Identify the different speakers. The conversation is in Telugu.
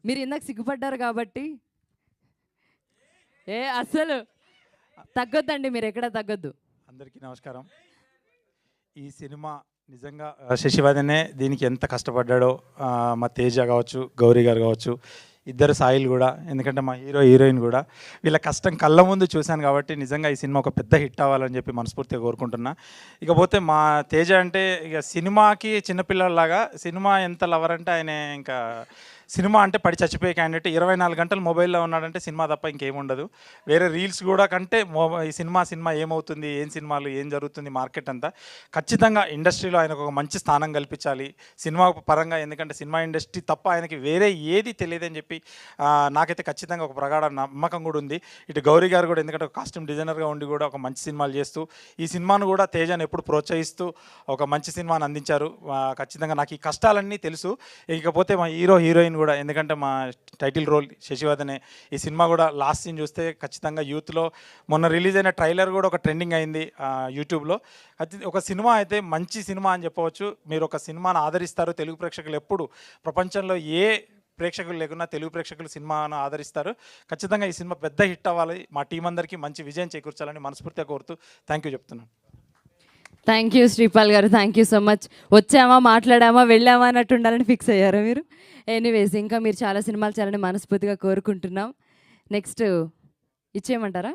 Speaker 1: మీరు ఇందాక సిగ్గుపడ్డారు కాబట్టి అస్సలు తగ్గొద్దండి, మీరు ఎక్కడ తగ్గొద్దు.
Speaker 2: అందరికీ నమస్కారం. ఈ సినిమా నిజంగా శశివర్ధనే దీనికి ఎంత కష్టపడ్డాడో మా తేజ కావచ్చు, గౌరీ గారు కావచ్చు, ఇద్దరు సాయిలు కూడా, ఎందుకంటే మా హీరో హీరోయిన్ కూడా వీళ్ళ కష్టం కళ్ళ ముందు చూశాను కాబట్టి నిజంగా ఈ సినిమా ఒక పెద్ద హిట్ అవ్వాలని చెప్పి మనస్ఫూర్తిగా కోరుకుంటున్నా. ఇకపోతే మా తేజ అంటే ఇక సినిమాకి చిన్నపిల్లలాగా, సినిమా ఎంత లవర్ అంటే ఆయన ఇంకా సినిమా అంటే పడి చచ్చిపోయే క్యాండిడేట్. 24 గంటలు మొబైల్లో ఉన్నాడంటే సినిమా తప్ప ఇంకేముండదు. వేరే రీల్స్ కూడా కంటే ఈ సినిమా ఏమవుతుంది, ఏం సినిమాలు, ఏం జరుగుతుంది మార్కెట్ అంతా. ఖచ్చితంగా ఇండస్ట్రీలో ఆయనకు ఒక మంచి స్థానం కల్పించాలి సినిమా పరంగా, ఎందుకంటే సినిమా ఇండస్ట్రీ తప్ప ఆయనకి వేరే ఏది తెలియదని చెప్పి నాకైతే ఖచ్చితంగా ఒక ప్రగాఢ నమ్మకం కూడా ఉంది. ఇటు గౌరీ గారు కూడా, ఎందుకంటే ఒక కాస్ట్యూమ్ డిజైనర్గా ఉండి కూడా ఒక మంచి సినిమాలు చేస్తూ ఈ సినిమాను కూడా తేజను ఎప్పుడు ప్రోత్సహిస్తూ ఒక మంచి సినిమాని అందించారు. ఖచ్చితంగా నాకు ఈ కష్టాలన్నీ తెలుసు. ఇకపోతే మా హీరో హీరోయిన్ కూడా, ఎందుకంటే మా టైటిల్ రోల్ శశివర్ధనే. ఈ సినిమా కూడా లాస్ట్ సీన్ చూస్తే ఖచ్చితంగా యూత్లో మొన్న రిలీజ్ అయిన ట్రైలర్ కూడా ఒక ట్రెండింగ్ అయింది యూట్యూబ్లో. ఒక సినిమా అయితే మంచి సినిమా అని చెప్పవచ్చు. మీరు ఒక సినిమాను ఆదరిస్తారు, తెలుగు ప్రేక్షకులు ఎప్పుడు ప్రపంచంలో ఏ ప్రేక్షకులు లేకున్నా తెలుగు ప్రేక్షకులు సినిమాను ఆదరిస్తారు. ఖచ్చితంగా ఈ సినిమా పెద్ద హిట్ అవ్వాలి, మా టీం అందరికీ మంచి విజయం చేకూర్చాలని మనస్ఫూర్తిగా కోరుతూ థ్యాంక్ యూ చెప్తున్నాను.
Speaker 1: థ్యాంక్ యూ శ్రీపాల్ గారు, థ్యాంక్ యూ సో మచ్. వచ్చామా, మాట్లాడామా, వెళ్ళామా అన్నట్టు ఉండాలని ఫిక్స్ అయ్యారా మీరు? ఎనీవేస్, ఇంకా మీరు చాలా సినిమాలు చేయాలని మనస్ఫూర్తిగా కోరుకుంటున్నాం. నెక్స్ట్ ఇచ్చేయమంటారా?